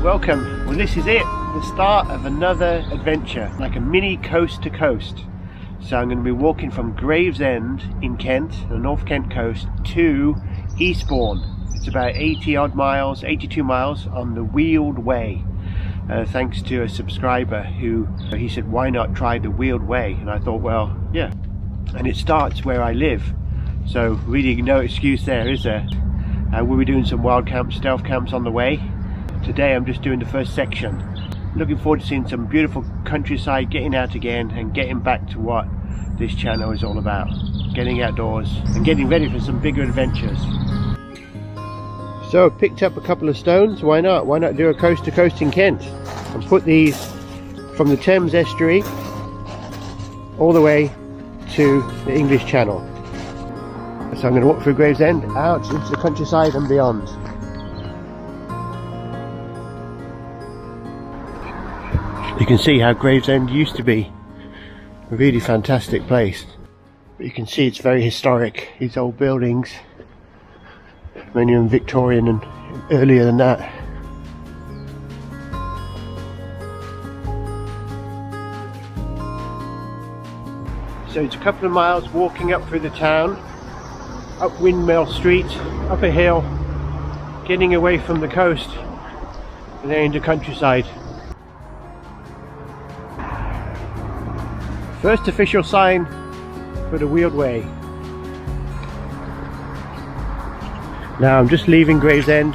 Welcome. Well, this is it, the start of another adventure, like a mini coast to coast. So I'm going to be walking from Gravesend in Kent, the North Kent coast, to Eastbourne. It's about 82 miles on the Wealdway. Thanks to a subscriber who he said, why not try the Wealdway? And I thought, well, yeah. And it starts where I live. So really no excuse there, is there? We'll be doing some wild camps, stealth camps on the way. Today I'm just doing the first section. Looking forward to seeing some beautiful countryside, getting out again and getting back to what this channel is all about. Getting outdoors and getting ready for some bigger adventures. So I picked up a couple of stones, why not? Why not do a coast to coast in Kent? And put these from the Thames estuary all the way to the English Channel. So I'm going to walk through Gravesend, out into the countryside and beyond. You can see how Gravesend used to be a really fantastic place. But you can see it's very historic, these old buildings, many of them Victorian and earlier than that. So it's a couple of miles walking up through the town, up Windmill Street, up a hill, getting away from the coast and then into countryside. First official sign for the Wealdway. Now I'm just leaving Gravesend,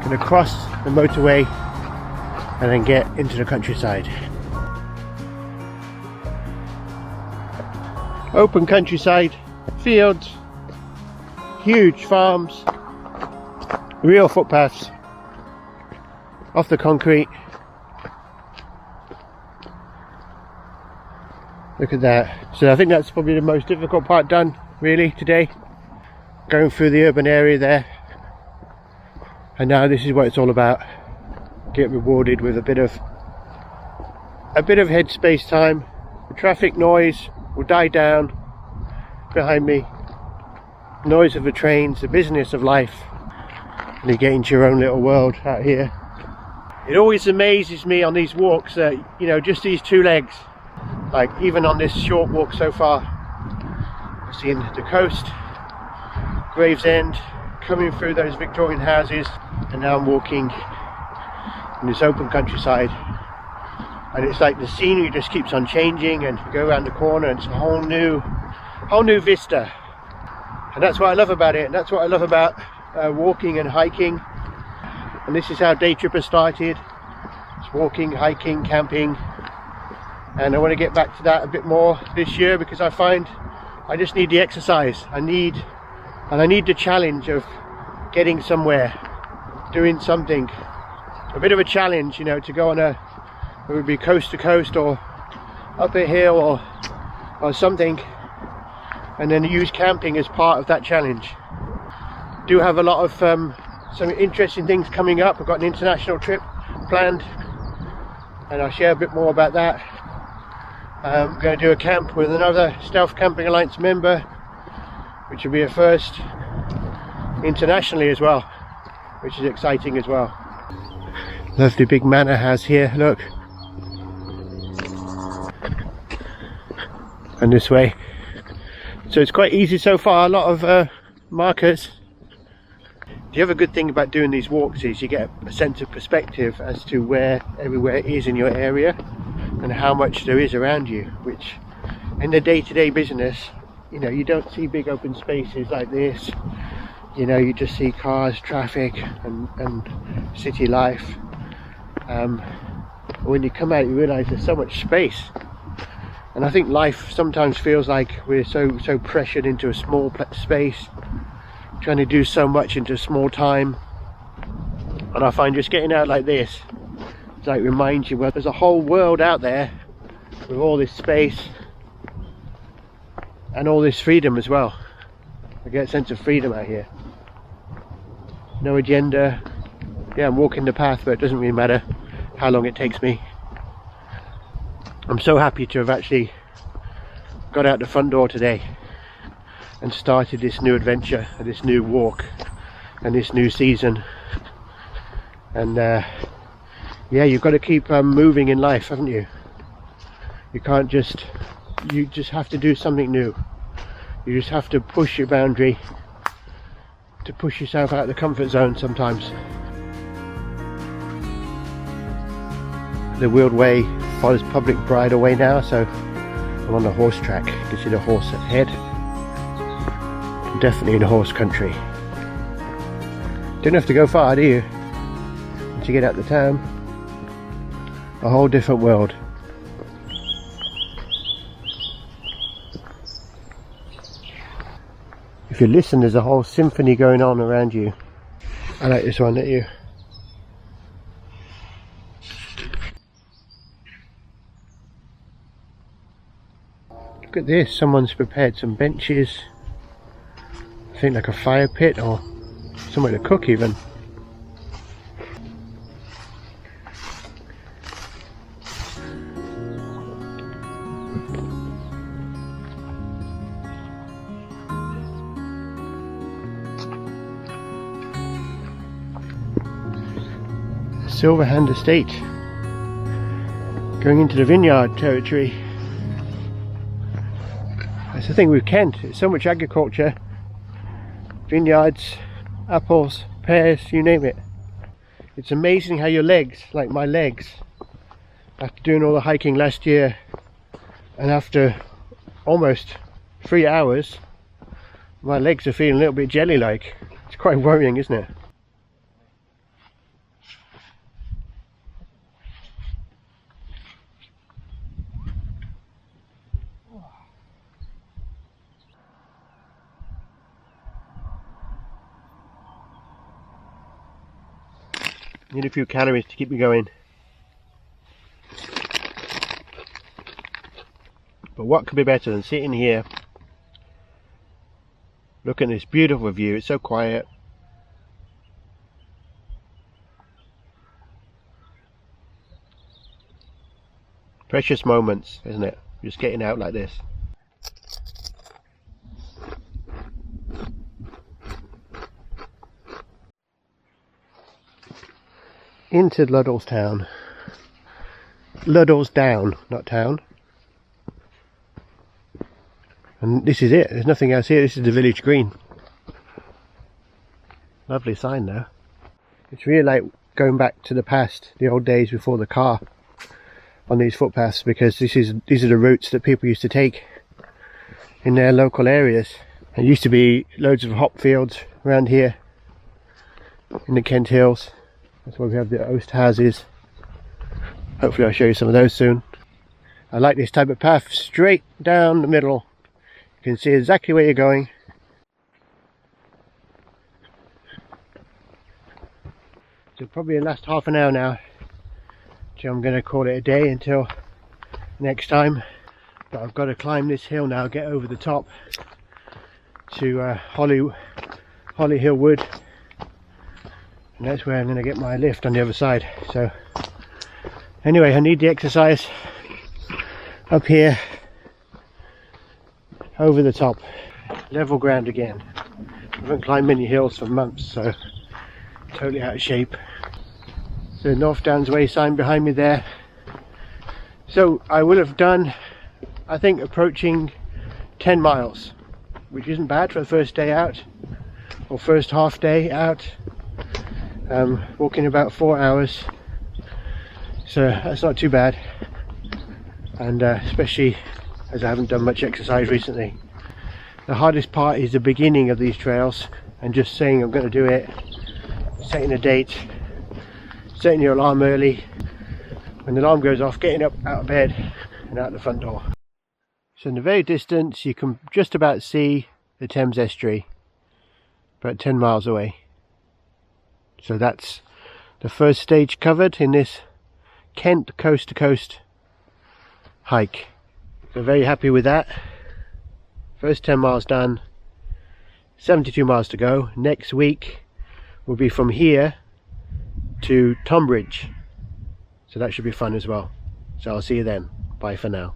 going to cross the motorway and then get into the countryside. Open countryside, fields, huge farms, real footpaths off the concrete. Look at that. So I think that's probably the most difficult part done really today, going through the urban area there, and now this is what it's all about. Get rewarded with a bit of headspace time. The traffic noise will die down behind me, noise of the trains, the business of life, and you get into your own little world out here. It always amazes me on these walks that, you know, just these two legs, like even on this short walk so far, I've seen the coast, Gravesend, coming through those Victorian houses, and now I'm walking in this open countryside, and it's like the scenery just keeps on changing, and you go around the corner and it's a whole new vista. And that's what I love about it, and that's what I love about walking and hiking. And this is how Day Tripper started. It's walking, hiking, camping, and I want to get back to that a bit more this year, because I find I just need the exercise. I need the challenge of getting somewhere, doing something, a bit of a challenge, you know, to go on a, it would be coast to coast or up a hill or something, and then use camping as part of that challenge. Do have a lot of some interesting things coming up. I've got an international trip planned, and I'll share a bit more about that. I'm going to do a camp with another Stealth Camping Alliance member, which will be a first internationally as well, which is exciting as well. Lovely big manor house here, look. And this way. So it's quite easy so far, a lot of markers. The other good thing about doing these walks is you get a sense of perspective as to where everywhere is in your area and how much there is around you, which in the day-to-day business, you know, you don't see big open spaces like this. You know, you just see cars, traffic and city life. When you come out, you realise there's so much space, and I think life sometimes feels like we're so pressured into a small space, trying to do so much into small time. And I find just getting out like this, it's like reminds you, well, there's a whole world out there with all this space and all this freedom as well. I get a sense of freedom out here. No agenda. Yeah, I'm walking the path, but it doesn't really matter how long it takes me. I'm so happy to have actually got out the front door today and started this new adventure, this new walk and this new season. And yeah, you've got to keep moving in life, haven't you? You can't just, you just have to do something new. You just have to push your boundary, to push yourself out of the comfort zone sometimes. The Wealdway follows public bridleway now, so I'm on the horse track. You can see the horse ahead. I'm definitely in horse country. Don't have to go far, do you? Once you get out the town, a whole different world. If you listen, there's a whole symphony going on around you. I like this one, don't you? Look at this, someone's prepared some benches. I think like a fire pit or somewhere to cook even. Silverhand Estate, going into the vineyard territory. That's the thing with Kent, it's so much agriculture, vineyards, apples, pears, you name it. It's amazing how your legs, like my legs, after doing all the hiking last year and after almost 3 hours, my legs are feeling a little bit jelly like. It's quite worrying, isn't it? Need a few calories to keep me going. But what could be better than sitting here, looking at this beautiful view? It's so quiet. Precious moments, isn't it? Just getting out like this. Into Luddles town. Luddles down, not town. And this is it, there's nothing else here. This is the village green. Lovely sign though. It's really like going back to the past, the old days before the car on these footpaths, because these are the routes that people used to take in their local areas. There used to be loads of hop fields around here in the Kent Hills. That's why we have the oast houses. Hopefully I'll show you some of those soon. I like this type of path, straight down the middle. You can see exactly where you're going. So probably the last half an hour now. So I'm going to call it a day until next time. But I've got to climb this hill now, get over the top to Holly Hill Wood. And that's where I'm going to get my lift on the other side. So anyway, I need the exercise up here over the top, level ground again. I haven't climbed many hills for months, so totally out of shape. So North Downs Way sign behind me there. So I will have done, I think, approaching 10 miles, which isn't bad for the first day out, or first half day out. Walking about 4 hours, so that's not too bad. And especially as I haven't done much exercise recently. The hardest part is the beginning of these trails, and just saying I'm going to do it, setting a date, setting your alarm early. When the alarm goes off, getting up out of bed and out the front door. So in the very distance you can just about see the Thames estuary, about 10 miles away. So that's the first stage covered in this Kent coast to coast hike. So very happy with that. First 10 miles done, 72 miles to go. Next week will be from here to Tonbridge, so that should be fun as well. So I'll see you then. Bye for now.